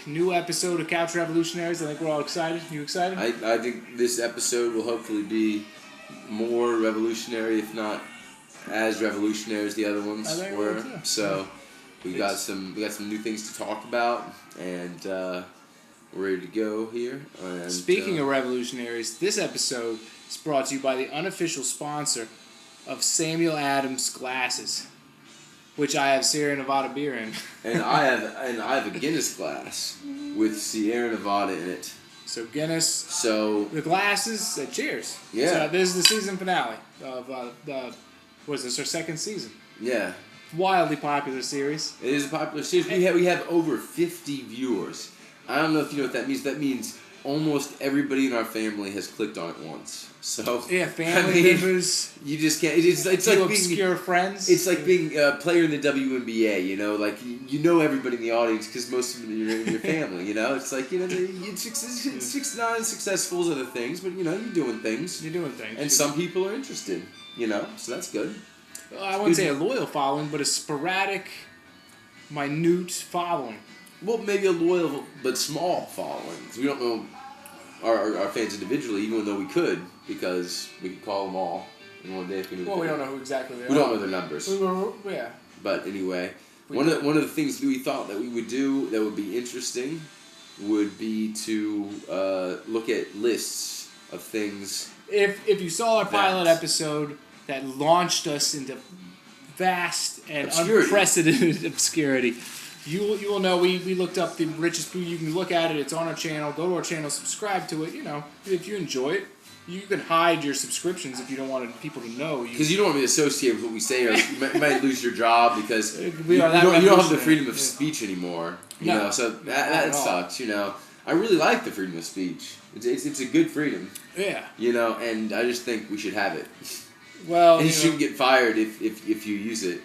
new episode of Couch Revolutionaries. I think we're all excited. You excited? I think this episode will hopefully be more revolutionary, if not as revolutionary as the other ones were. So we got some new things to talk about, and we're ready to go here. And, Speaking of revolutionaries, this episode is brought to you by the unofficial sponsor of Samuel Adams Glasses, which I have Sierra Nevada beer in. and I have a Guinness glass with Sierra Nevada in it. So Guinness. So the glasses. Cheers. Yeah. So this is the season finale of what is this? Our second season. Yeah. Wildly popular series. It is a popular series. We have over 50 viewers. I don't know if you know what that means. That means almost everybody in our family has clicked on it once. So yeah, family members. You just can't. It's like being obscure friends. It's like being a player in the WNBA. You know, like you know everybody in the audience because most of them are in your family. You know, it's like it's not as successful as other things, but you know you're doing things. And some people are interested. You know, so that's good. Well, I wouldn't say a loyal following, but a sporadic, minute following. Well, maybe a loyal but small following. We don't know our fans individually, even though we could, because we could call them all in one day if we knew. Well, we don't know who exactly they are. We don't know their numbers. Yeah. But anyway, one of the things we thought that we would do that would be interesting would be to look at lists of things. If you saw our pilot episode that launched us into vast and unprecedented obscurity, you will know we looked up the richest food. You can look at it. It's on our channel. Go to our channel. Subscribe to it. You know, if you enjoy it, you can hide your subscriptions if you don't want people to know. Because you don't want to be associated with what we say, or you might lose your job because you don't have the freedom of speech anymore. You know, so that sucks. You know, I really like the freedom of speech. It's a good freedom. Yeah. You know, and I just think we should have it. Well, and you shouldn't get fired if you use it.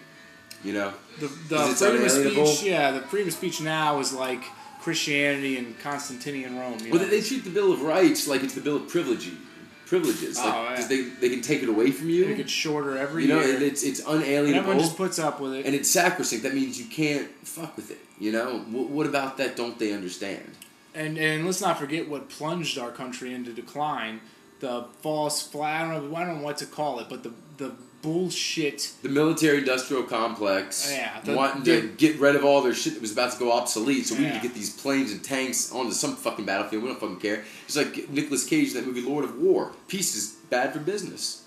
You know, the freedom of speech. Yeah, the freedom of speech now is like Christianity and Constantinian Rome. Well, they treat the Bill of Rights like it's the Bill of Privileges. Because they can take it away from you. Make it shorter every year. You know, it's unalienable. And everyone just puts up with it. And it's sacrosanct. That means you can't fuck with it. You know, what about that? Don't they understand? And let's not forget what plunged our country into decline. The false flag. I don't know what to call it, but the bullshit. The military-industrial complex. Yeah. Wanting to get rid of all their shit that was about to go obsolete, so we need to get these planes and tanks onto some fucking battlefield. We don't fucking care. It's like Nicolas Cage in that movie Lord of War. Peace is bad for business.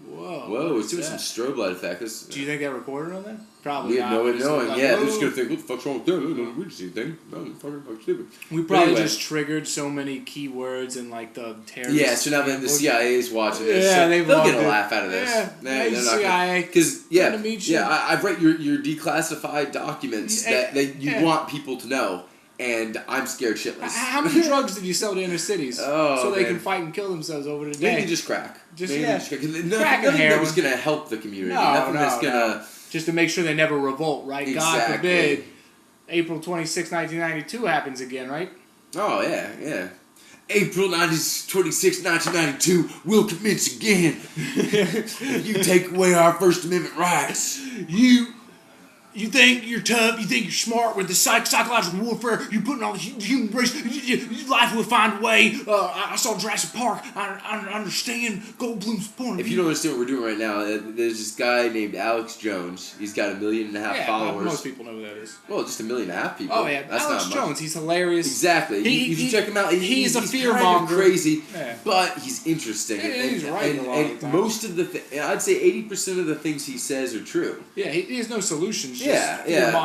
Whoa, it's doing some strobe light effects. Do you think that recorded on that? Probably we not. have no way of knowing. Yeah, they're just going to think, what the fuck's wrong with them? We just see anything. No, fucking stupid. We probably just triggered so many keywords and like the terrorists. Yeah, so now the CIA is watching this. Yeah, so they'll get a laugh out of this. Yeah, they're not CIA. Because, I've read your declassified documents that you want people to know. And I'm scared shitless. How many drugs did you sell to inner cities so they can fight and kill themselves over the day? Maybe just crack. Nothing Crack and that was going to help the community. Nothing that's going to... Just to make sure they never revolt, right? Exactly. God forbid April 26, 1992 happens again, right? Oh, yeah. April 26, 1992 will commence again. If you take away our First Amendment rights. You think you're tough, you think you're smart with the psychological warfare, you're putting all the human race, life will find a way. I saw Jurassic Park, I understand Goldblum's point of view. If you don't understand what we're doing right now, there's this guy named Alex Jones. He's got 1.5 million followers. Most people know who that is. Well, just 1.5 million people. Oh yeah, that's Alex not Jones, much. he's hilarious. Exactly. You should check him out. He's a fear kind monger. Of crazy, yeah. but he's interesting. He's right a lot of the time. Most of I'd say 80% of the things he says are true. Yeah, he has no solutions. Yeah,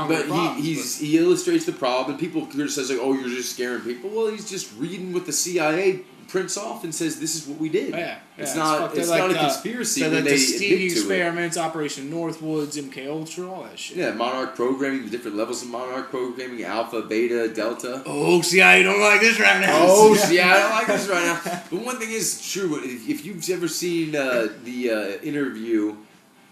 but he illustrates the problem, and people criticize like, oh, you're just scaring people. Well, he's just reading what the CIA prints off and says this is what we did. Yeah, it's not a conspiracy. The when they Tuskegee admit to experiments, Operation Northwoods, MK Ultra, all that shit. Yeah, Monarch programming, the different levels of Monarch programming, Alpha, Beta, Delta. Oh, CIA don't like this right now. Oh, CIA don't like this right now. But one thing is true. If you've ever seen the interview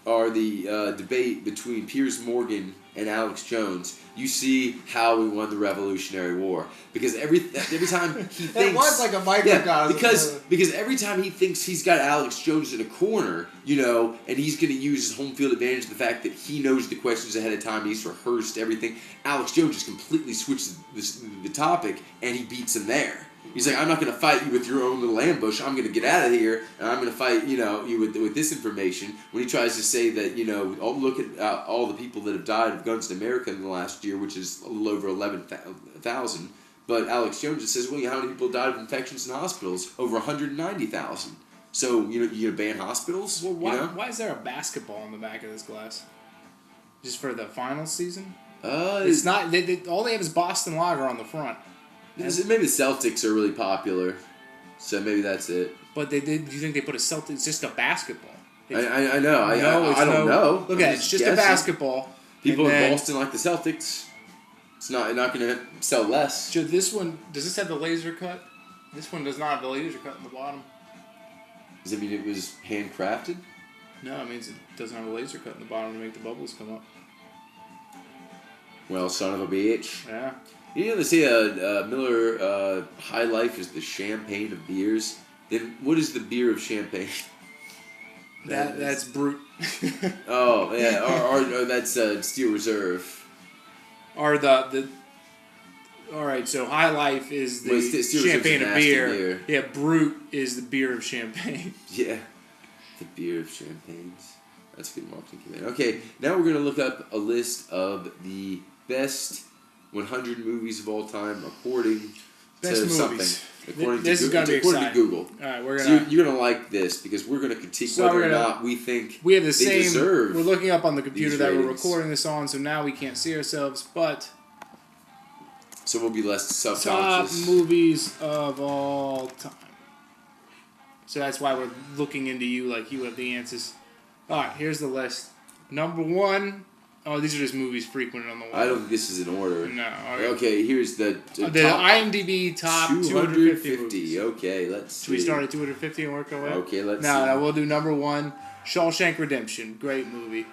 are the debate between Piers Morgan and Alex Jones, you see how we won the Revolutionary War. Because every time he thinks... It was like a microcosm. Yeah, because every time he thinks he's got Alex Jones in a corner, and he's going to use his home field advantage, the fact that he knows the questions ahead of time, he's rehearsed everything, Alex Jones just completely switches the topic, and he beats him there. He's like, I'm not going to fight you with your own little ambush. I'm going to get out of here, and I'm going to fight, you with this information. When he tries to say that, look at all the people that have died of guns in America in the last year, which is a little over 11,000. But Alex Jones just says, well, how many people died of infections in hospitals? Over 190,000. So, you going to ban hospitals? Well, why is there a basketball in the back of this glass? Just for the final season? It's not. All they have is Boston Lager on the front. Maybe the Celtics are really popular, so maybe that's it. But do you think they put a Celtics? It's just a basketball. I know. I don't know. Look at it. It's just a basketball. People in Boston like the Celtics. It's not going to sell less. So this one, does this have the laser cut? This one does not have the laser cut in the bottom. Does it mean it was handcrafted? No, it means it doesn't have a laser cut in the bottom to make the bubbles come up. Well, son of a bitch. Yeah. They say Miller High Life is the champagne of beers. Then what is the beer of champagne? That's Brut. Oh yeah, or that's Steel Reserve. Or the. All right, so High Life is the champagne of beer. Yeah, Brut is the beer of champagne. Yeah, the beer of champagnes. That's a good marketing command. Okay, now we're gonna look up a list of the best 100 movies of all time according to something. According to Google. All right, we're gonna. So you're gonna like this because we're gonna critique whether or not we think we have the same. Deserve we're looking up on the computer that we're recording this on, so now we can't see ourselves. But so we'll be less subconscious. Top movies of all time. So that's why we're looking into you like you have the answers. All right, here's the list. Number 1. Oh, these are just movies frequented on the wall. I don't think this is in order. No. Okay, here's the top IMDb top 250 movies. Okay, let's see. Should we start at 250 and work our way? Okay, let's see. No, we'll do number 1, Shawshank Redemption. Great movie.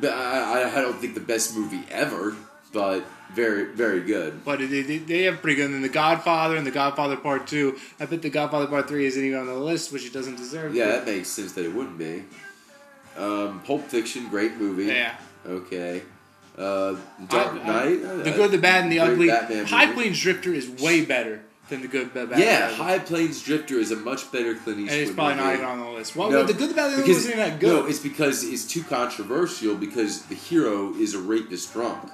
But I don't think the best movie ever, but very, very good. But they have pretty good. And then The Godfather and The Godfather Part 2. I bet The Godfather Part 3 isn't even on the list, which it doesn't deserve. Yeah, that makes sense that it wouldn't be. Pulp Fiction, great movie. Yeah. Okay. Dark Knight. The Good, the Bad, and the Ugly. High Plains Drifter is way better than The Good, the Bad, yeah, and the Ugly. High Plains Drifter is a much better Clint Eastwood and it's probably movie. not even on the list. Well, The Good, the Bad, and the Ugly isn't that good. No, it's because it's too controversial because the hero is a rapist drunk.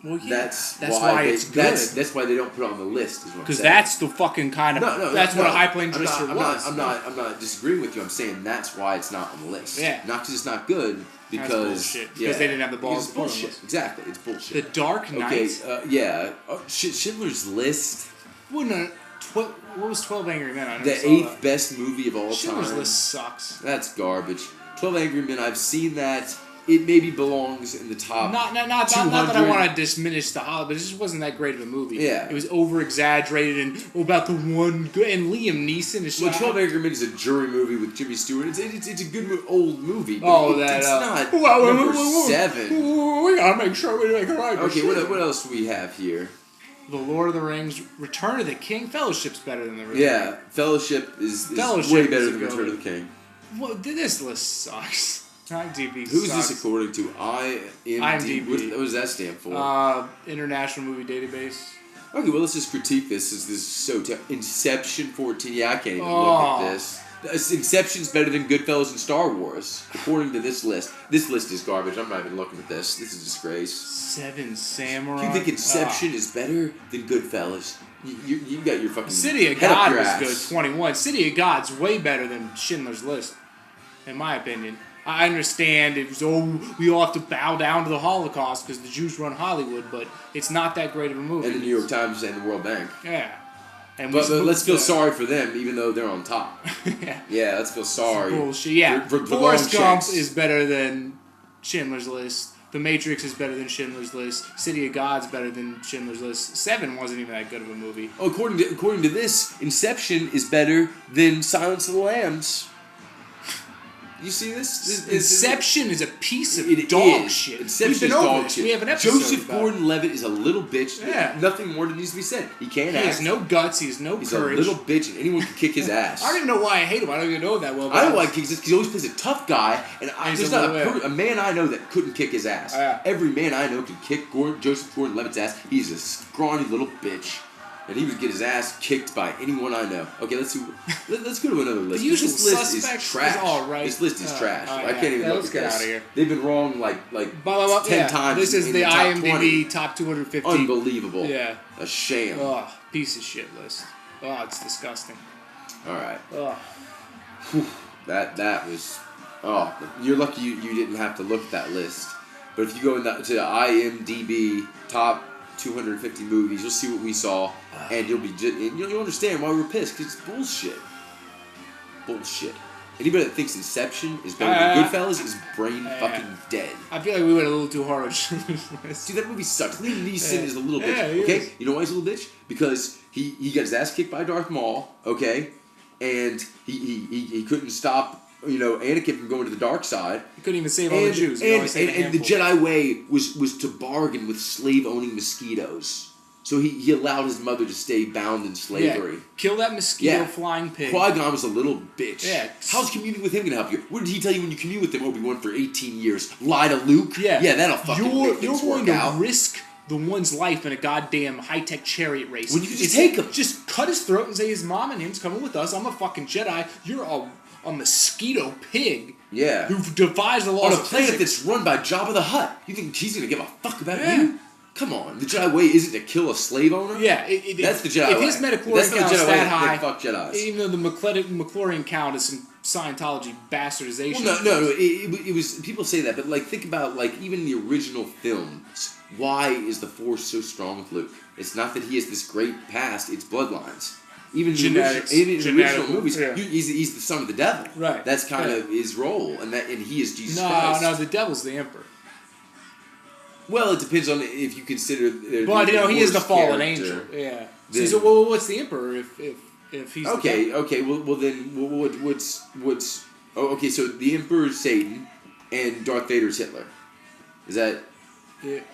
Well, yeah. That's why it's good. That's why they don't put it on the list. Because that's the fucking kind of what a High Plains Drifter was. I'm not disagreeing with you. I'm saying that's why it's not on the list. Yeah. Not because it's not good. Because they didn't have the balls to put on the list. Exactly, it's bullshit. The Dark Knight. Okay, Schindler's List. Well, no, what was 12 Angry Men? The 8th best movie of all time. Schindler's List sucks. That's garbage. 12 Angry Men. I've seen that. It maybe belongs in the top. Not that I want to diminish the Hollywood, but it just wasn't that great of a movie. Yeah, it was over exaggerated and about the one good. And Liam Neeson is. Well, 12 Angry Men is a jury movie with Jimmy Stewart. It's a good old movie. But it's not number 7. We gotta make sure we make it right. Okay, what else do we have here? The Lord of the Rings, Return of the King. Fellowship's better than the Return. Yeah, Fellowship is way better than Return of the King. Well, this list sucks. IMDb Who's sucks. this according to? IMDb. What does that stand for? International Movie Database. Okay, well, let's just critique this. This is so Inception 14. Yeah, I can't even look at this. Inception's better than Goodfellas and Star Wars, according to this list. This list is garbage. I'm not even looking at this. This is a disgrace. 7 Samurai. Do you think Inception is better than Goodfellas? You got your fucking City of God was good. 21. City of God's way better than Schindler's List, in my opinion. I understand it was, we all have to bow down to the Holocaust because the Jews run Hollywood, but it's not that great of a movie. And the New York Times and the World Bank. Yeah. But let's feel sorry for them, even though they're on top. Yeah, let's feel sorry. Bullshit. Yeah. Forrest Gump is better than Schindler's List. The Matrix is better than Schindler's List. City of God's better than Schindler's List. 7 wasn't even that good of a movie. Oh, according to this, Inception is better than Silence of the Lambs. You see this? Inception is a piece of dog shit. Inception is dog shit. We have an episode Joseph Gordon-Levitt is a little bitch. Yeah. Nothing more needs to be said. He can't act. He has no guts. He has no He's courage. He's a little bitch, and anyone can kick his ass. I don't even know why I hate him. I don't even know him that well. I don't know why he kicks his ass, because he always plays a tough guy, and there's not a man I know that couldn't kick his ass. Every man I know can kick Joseph Gordon-Levitt's ass. He's a scrawny little bitch. And he would get his ass kicked by anyone I know. Okay, let's go to another list. The Usual This list is Suspects trash. is all right. This list is trash. I can't even look at get this. Out of here. They've been wrong like 10 times. This is in the top IMDB 20. top 250. Unbelievable. Yeah. A shame. Oh, piece of shit list. Oh, it's disgusting. All right. Oh. That was. Oh, you're lucky you didn't have to look at that list. But if you go to the IMDB top 250 movies, you'll see what we saw, and you'll understand why we were pissed, because it's bullshit. Anybody that thinks Inception is better than Goodfellas is brain fucking dead. I feel like we went a little too hard on this. Dude, that movie sucks. Liam Neeson is a little bitch. Okay, you know why he's a little bitch? Because he got his ass kicked by Darth Maul. Okay, and he couldn't stop. Anakin from going to the dark side. He couldn't even save all the Jews. And the Jedi way was to bargain with slave-owning mosquitoes. So he allowed his mother to stay bound in slavery. Yeah. Kill that mosquito flying pig. Qui-Gon was a little bitch. Yeah. How's communing with him going to help you? What did he tell you when you commune with him, Obi-Wan, for 18 years? Lie to Luke? Yeah, that'll fucking make things work out. You're going to risk the one's life in a goddamn high-tech chariot race. When you can just take him. Just cut his throat and say his mom and him's coming with us. I'm a fucking Jedi. You're a mosquito pig who defies the laws on a planet that's run by Jabba the Hutt. You think he's going to give a fuck about you? Come on. The Jedi way isn't to kill a slave owner? Yeah. That's the Jedi way. If his metachlorian count is that high, fuck Jedis. Even though the McChlorian count is some Scientology bastardization. Well, no. It was, people say that, but think about even the original films. Why is the Force so strong with Luke? It's not that he has this great past, it's bloodlines. Even in the original movies, he's the son of the devil. Right. That's kind of his role, and he is Jesus Christ. No, the devil's the emperor. Well, it depends on if you consider. But he is the fallen angel. Yeah. So what's the emperor if he's okay? Well then what's okay? So the emperor is Satan, and Darth Vader is Hitler. Is that?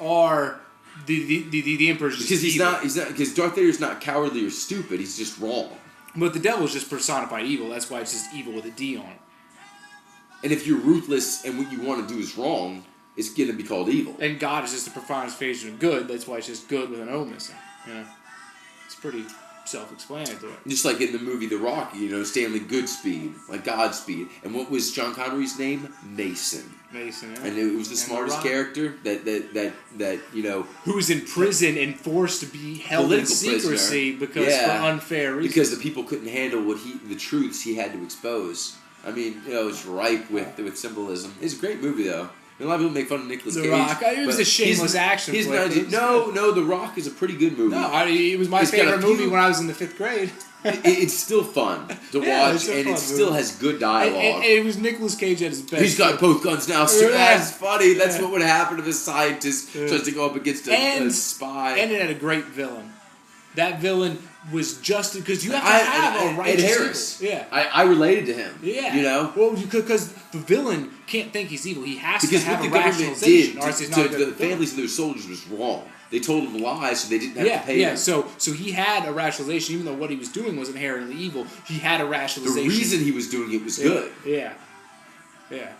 Or the emperor's just because evil. he's not because Darth Vader's not cowardly or stupid. He's just wrong. But the devil's just personified evil. That's why it's just evil with a D on it. And if you're ruthless and what you want to do is wrong, it's going to be called evil. And God is just a personification of good. That's why it's just good with an O missing. It's pretty self-explanatory. Just like in the movie The Rock, Stanley Goodspeed, like Godspeed. And what was John Connery's name? Mason. Mason, yeah. And it was the smartest character that who was in prison and forced to be held in secrecy because for unfair reasons. Because the people couldn't handle the truths he had to expose. I mean, it's ripe with symbolism. It's a great movie though. A lot of people make fun of Nicolas Cage. The Rock. It was a shameless action flick. No, The Rock is a pretty good movie. No, it was my favorite movie when I was in the 5th grade. It's still fun to watch, and it still has good dialogue. And it was Nicolas Cage at his best. He's got both guns now. That's funny. That's what would happen if a scientist tries to go up against a spy. And it had a great villain. That villain was just because you have to have a righteous Ed Harris. Evil. Yeah, I related to him. Yeah, well, because the villain can't think he's evil. He has to have a rationalization. Because what the government did to the families of their soldiers was wrong. They told him lies, so they didn't have to pay them. So he had a rationalization, even though what he was doing was inherently evil. He had a rationalization. The reason he was doing it was good. Yeah.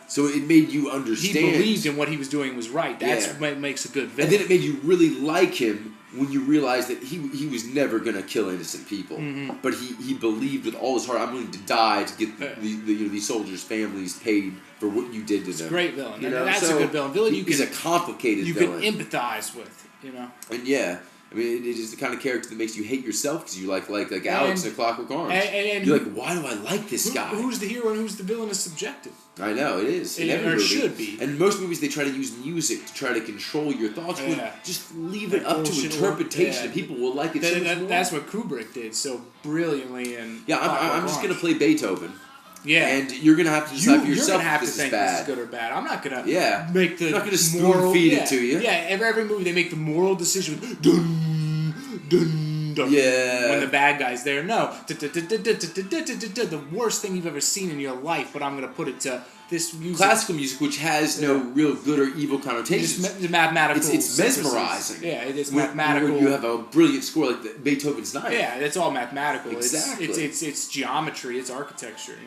So it made you understand. He believed in what he was doing was right. That's what makes a good villain. And then it made you really like him when you realized that he was never going to kill innocent people. Mm-hmm. But he believed with all his heart, I'm willing to die to get these soldiers' families paid for what you did to them. It's a great villain. That's a good villain. He's a complicated villain. You can empathize with, And I mean, it is the kind of character that makes you hate yourself because you like Alex in Clockwork Orange. And you're like, why do I like this guy? Who's the hero and who's the villain is subjective. I know, it is. In every movie. It should be. And in most movies, they try to use music to try to control your thoughts. Just leave it up to interpretation, and people will like it so much more. That's what Kubrick did so brilliantly. I'm just going to play Beethoven. Yeah. And you're going to have to decide for yourself if this is bad. This is good or bad. I'm not going to make the I'm not going to spoon feed it to you. Yeah, every movie they make the moral decision. Dun, dun, when the bad guy's there. No, the worst thing you've ever seen in your life. But I'm gonna put it to this music. Classical music, which has no real good or evil connotations. It's mathematical. It's mesmerizing. Yeah, it is mathematical. When you have a brilliant score like Beethoven's Ninth. Yeah, it's all mathematical. Exactly. It's geometry. It's architecture.